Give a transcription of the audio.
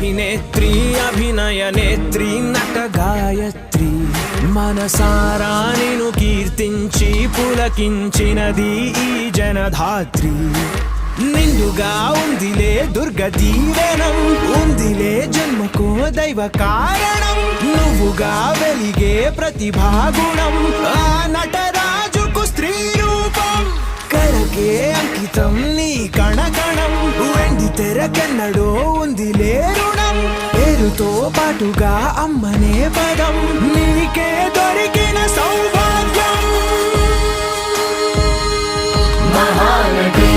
అభినేత్రి అభినయ నేత్రి నట గాయత్రి మనసారా నిను కీర్తించి పులకించినది ఈ జనధాత్రి నిండుగా ఉందిలే దుర్గ దీవెనం ఉందిలే జన్మకో దైవ కారణం నువ్వుగా వెలిగే ప్రతిభాగుణం ఆ నటరాజుకు స్త్రీ రూపం కళకే అంకితం నీ కణకణం వెండి తెరకెన్నడో ఉందిలే రుణం పేరుతో పాటుగా అమ్మనే పదం నీకే దొరికిన సౌభాగ్యం మహానటి